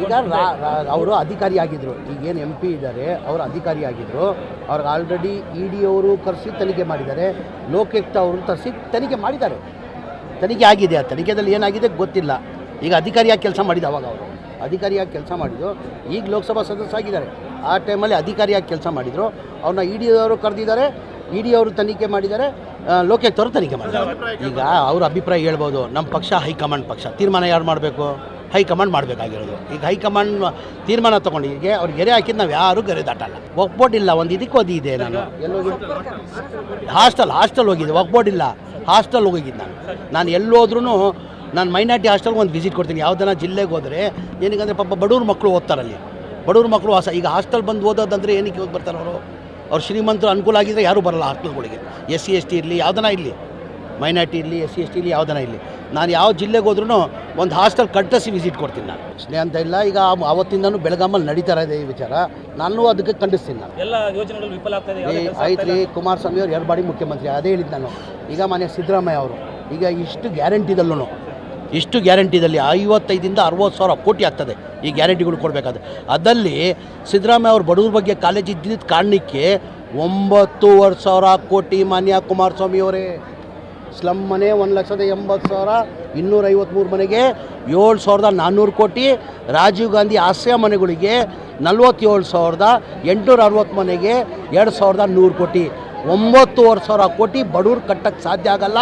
ಈಗ ಅವರು ಅಧಿಕಾರಿಯಾಗಿದ್ದರು, ಈಗೇನು MP ಇದ್ದಾರೆ ಅವರು ಅಧಿಕಾರಿಯಾಗಿದ್ದರು. ಅವ್ರಿಗೆ ಆಲ್ರೆಡಿ ED ಅವರು ಕರೆಸಿ ತನಿಖೆ ಮಾಡಿದ್ದಾರೆ, ಲೋಕಾಯುಕ್ತ ಅವರು ತರಿಸಿ ತನಿಖೆ ಮಾಡಿದ್ದಾರೆ. ತನಿಖೆ ಆಗಿದೆ, ಆ ತನಿಖೆದಲ್ಲಿ ಏನಾಗಿದೆ ಗೊತ್ತಿಲ್ಲ. ಈಗ ಅಧಿಕಾರಿಯಾಗಿ ಕೆಲಸ ಮಾಡಿದ್ದು ಅವಾಗ ಅವರು ಅಧಿಕಾರಿಯಾಗಿ ಕೆಲಸ ಮಾಡಿದ್ದು, ಈಗ ಲೋಕಸಭಾ ಸದಸ್ಯ ಆಗಿದ್ದಾರೆ. ಆ ಟೈಮಲ್ಲಿ ಅಧಿಕಾರಿಯಾಗಿ ಕೆಲಸ ಮಾಡಿದರು. ಅವ್ರನ್ನ ED ಅವರು ಕರೆದಿದ್ದಾರೆ, ED ಅವರು ತನಿಖೆ ಮಾಡಿದ್ದಾರೆ, ಲೋಕಾಯುಕ್ತವರು ತನಿಖೆ ಮಾಡಿದ್ದಾರೆ. ಈಗ ಅವ್ರ ಅಭಿಪ್ರಾಯ ಹೇಳ್ಬೋದು. ನಮ್ಮ ಪಕ್ಷ ಹೈಕಮಾಂಡ್ ಪಕ್ಷ, ತೀರ್ಮಾನ ಯಾರು ಮಾಡಬೇಕು? ಹೈಕಮಾಂಡ್ ಮಾಡಬೇಕಾಗಿರೋದು. ಈಗ ಹೈಕಮಾಂಡ್ ತೀರ್ಮಾನ ತೊಗೊಂಡು ಈಗ ಅವ್ರಿಗೆ ಗೆರೆ ಹಾಕಿದ್ದು ನಾವು ಯಾರೂ ಗೆರೆ ದಾಟಲ್ಲ. ವರ್ಕ್ ಇಲ್ಲ, ಒಂದು ಇದಕ್ಕೆ ಓದಿದೆ ನಾನು ಎಲ್ಲೋಗಿ ಹಾಸ್ಟೆಲ್ ಹೋಗಿದ್ದೆ, ವರ್ಕ್ ಇಲ್ಲ, ಹಾಸ್ಟೆಲ್ ಹೋಗಿದ್ದು ನಾನು ಎಲ್ಲೋದ್ರೂ ನಾನು ಮೈನಾರಿಟಿ ಹಾಸ್ಟೆಲ್ಗೆ ಒಂದು ವಿಸಿಟ್ ಕೊಡ್ತೀನಿ. ಯಾವುದನ್ನ ಜಿಲ್ಲೆಗೆ ಹೋದರೆ ಏನಕ್ಕೆ ಪಾಪ ಬಡವ್ರ ಮಕ್ಕಳು ಓದ್ತಾರಲ್ಲಿ, ಬಡವ್ರ ಮಕ್ಕಳು ಈಗ ಹಾಸ್ಟೆಲ್ ಬಂದು ಓದೋದಂದರೆ ಏನಕ್ಕೆ ಹೋಗಿ ಬರ್ತಾರೆ ಅವರು? ಅವ್ರು ಶ್ರೀಮಂತರು ಅನುಕೂಲ ಆಗಿದ್ದರೆ ಯಾರೂ ಬರಲ್ಲ ಹಾಸ್ಟೆಲ್ಗಳಿಗೆ. SC ST ಇರಲಿ, ಯಾವುದನ್ನ ಇರಲಿ, ಮೈನಾರಿಟಿ ಇರಲಿ, SC ST ಇರಲಿ, ಯಾವುದನ್ನ ಇರಲಿ. ನಾನು ಯಾವ ಜಿಲ್ಲೆಗೆ ಹೋದ್ರೂ ಒಂದು ಹಾಸ್ಟೆಲ್ ಕಟ್ಟಿಸಿ ವಿಸಿಟ್ ಕೊಡ್ತೀನಿ. ನಾನು ಪ್ರಶ್ನೆ ಅಂತ ಇಲ್ಲ. ಈಗ ಅವತ್ತಿಂದನೂ ಬೆಳಗಾಮಲ್ಲಿ ನಡೀತಾ ಇದೆ ಈ ವಿಚಾರ, ನಾನು ಅದಕ್ಕೆ ಖಂಡಿಸ್ತೀನಿ. ನಾನು ಎಲ್ಲ ಯೋಜನೆಗಳು ವಿಫಲ ಆಗ್ತಾಯಿದೆ. ಆಯ್ತು ರೀ, ಕುಮಾರಸ್ವಾಮಿ ಅವರು 2 ಬಾರಿ ಮುಖ್ಯಮಂತ್ರಿ, ಅದೇ ಹೇಳಿದ್ದು ನಾನು. ಈಗ ಮನೆ ಸಿದ್ದರಾಮಯ್ಯ ಅವರು ಈಗ ಇಷ್ಟು ಗ್ಯಾರಂಟಿದಲ್ಲೂ 55ರಿಂದ 60 ಸಾವಿರ ಕೋಟಿ ಆಗ್ತದೆ ಈ ಗ್ಯಾರಂಟಿಗಳು ಕೊಡಬೇಕಾದ್ರೆ. ಅದಲ್ಲಿ ಸಿದ್ದರಾಮಯ್ಯ ಅವರು ಬಡವ್ರ ಬಗ್ಗೆ ಕಾಲೇಜ್ ಇದ್ದಿದ್ದ ಕಾರಣಕ್ಕೆ 9,500 ಕೋಟಿ ಮಾನ್ಯ ಕುಮಾರಸ್ವಾಮಿ ಅವರೇ. ಸ್ಲಮ್ ಮನೆ 1,80,000, 253 ಮನೆಗೆ 7,400 ಕೋಟಿ, ರಾಜೀವ್ ಗಾಂಧಿ ಆಶ್ರಯ ಮನೆಗಳಿಗೆ 47,860 ಮನೆಗೆ 2,100 ಕೋಟಿ, 9,500 ಕೋಟಿ ಬಡವ್ರು ಕಟ್ಟಕ್ಕೆ ಸಾಧ್ಯ ಆಗಲ್ಲ.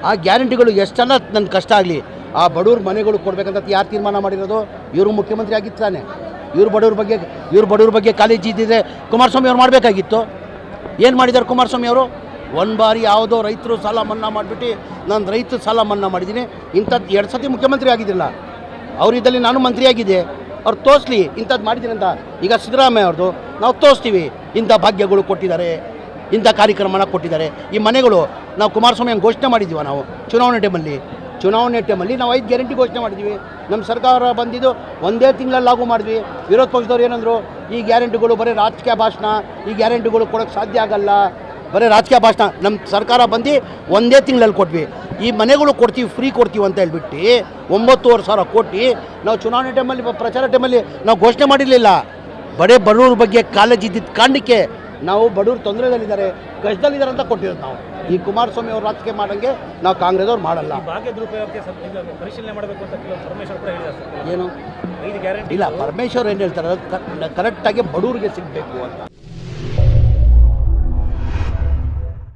ಆ ಗ್ಯಾರಂಟಿಗಳು ಎಷ್ಟನ್ನ ನನ್ನ ಕಷ್ಟ ಆಗಲಿ, ಆ ಬಡವ್ರ ಮನೆಗಳು ಕೊಡಬೇಕಂತ ಯಾರು ತೀರ್ಮಾನ ಮಾಡಿರೋದು? ಇವರು ಮುಖ್ಯಮಂತ್ರಿ ಆಗಿತ್ತಾನೆ. ಇವ್ರು ಬಡವ್ರ ಬಗ್ಗೆ ಕಾಲೇಜ್ ಇದ್ದಿದ್ರೆ ಕುಮಾರಸ್ವಾಮಿ ಅವ್ರು ಮಾಡಬೇಕಾಗಿತ್ತು. ಏನು ಮಾಡಿದ್ದಾರೆ ಕುಮಾರಸ್ವಾಮಿ ಅವರು? ಒಂದು ಬಾರಿ ಯಾವುದೋ ರೈತರು ಸಾಲ ಮನ್ನಾ ಮಾಡಿಬಿಟ್ಟು ನಾನು ರೈತರ ಸಾಲ ಮನ್ನಾ ಮಾಡಿದ್ದೀನಿ. ಇಂಥದ್ದು 2 ಸತಿ ಮುಖ್ಯಮಂತ್ರಿ ಆಗಿದ್ದಿಲ್ಲ, ಅವರಿದ್ದಲ್ಲಿ ನಾನು ಮಂತ್ರಿ ಆಗಿದ್ದೆ. ಅವ್ರು ತೋರಿಸ್ಲಿ ಇಂಥದ್ದು ಮಾಡಿದ್ದೀನಿ ಅಂತ. ಈಗ ಸಿದ್ದರಾಮಯ್ಯ ಅವ್ರದ್ದು ನಾವು ತೋರಿಸ್ತೀವಿ, ಇಂಥ ಭಾಗ್ಯಗಳು ಕೊಟ್ಟಿದ್ದಾರೆ, ಇಂಥ ಕಾರ್ಯಕ್ರಮನ ಕೊಟ್ಟಿದ್ದಾರೆ. ಈ ಮನೆಗಳು ನಾವು ಕುಮಾರಸ್ವಾಮಿ ಹಂಗೆ ಘೋಷಣೆ ಮಾಡಿದ್ದೀವಿ. ನಾವು ಚುನಾವಣೆ ಟೈಮಲ್ಲಿ ನಾವು 5 ಗ್ಯಾರಂಟಿ ಘೋಷಣೆ ಮಾಡಿದ್ವಿ. ನಮ್ಮ ಸರ್ಕಾರ ಬಂದಿದ್ದು 1 ತಿಂಗಳಲ್ಲಿ ಲಾಗು ಮಾಡಿದ್ವಿ. ವಿರೋಧ ಪಕ್ಷದವ್ರು ಏನಂದರು, ಈ ಗ್ಯಾರಂಟಿಗಳು ಬರೀ ರಾಜಕೀಯ ಭಾಷಣ, ಈ ಗ್ಯಾರಂಟಿಗಳು ಕೊಡೋಕ್ಕೆ ಸಾಧ್ಯ ಆಗಲ್ಲ, ಬರೀ ರಾಜಕೀಯ ಭಾಷಣ. ನಮ್ಮ ಸರ್ಕಾರ ಬಂದು 1 ತಿಂಗಳಲ್ಲಿ ಕೊಟ್ವಿ, ಈ ಮನೆಗಳು ಕೊಡ್ತೀವಿ, ಫ್ರೀ ಕೊಡ್ತೀವಿ ಅಂತ ಹೇಳ್ಬಿಟ್ಟು 9,500 ಕೋಟಿ ನಾವು ಚುನಾವಣೆ ಟೈಮಲ್ಲಿ ಪ್ರಚಾರ ಟೈಮಲ್ಲಿ ನಾವು ಘೋಷಣೆ ಮಾಡಿರಲಿಲ್ಲ. ಬಡವ್ರ ಬಗ್ಗೆ ಕಾಲೇಜ್ ಇದ್ದಿದ್ದ ಕಾರಣಕ್ಕೆ ನಾವು ಬಡವ್ರು ತೊಂದರೆದಲ್ಲಿದ್ದಾರೆ, ಕಷ್ಟದಲ್ಲಿದ್ದಾರೆ ಅಂತ ಕೊಟ್ಟಿರೋದು ನಾವು. ಈ ಕುಮಾರಸ್ವಾಮಿ ಅವ್ರು ರಾಜಕೀಯ ಮಾಡಂಗೆ ನಾವು ಕಾಂಗ್ರೆಸ್ದವ್ರು ಮಾಡಲ್ಲ. ಪರಿಶೀಲನೆ ಮಾಡಬೇಕು ಅಂತ ಪರಮೇಶ್ವರ್ ಕೂಡ ಹೇಳಿದ್ದಾರೆ. ಏನು ಇಲ್ಲ, ಪರಮೇಶ್ವರ್ ಏನು ಹೇಳ್ತಾರೆ, ಕರೆಕ್ಟಾಗಿ ಬಡವ್ರಿಗೆ ಸಿಗಬೇಕು ಅಂತ.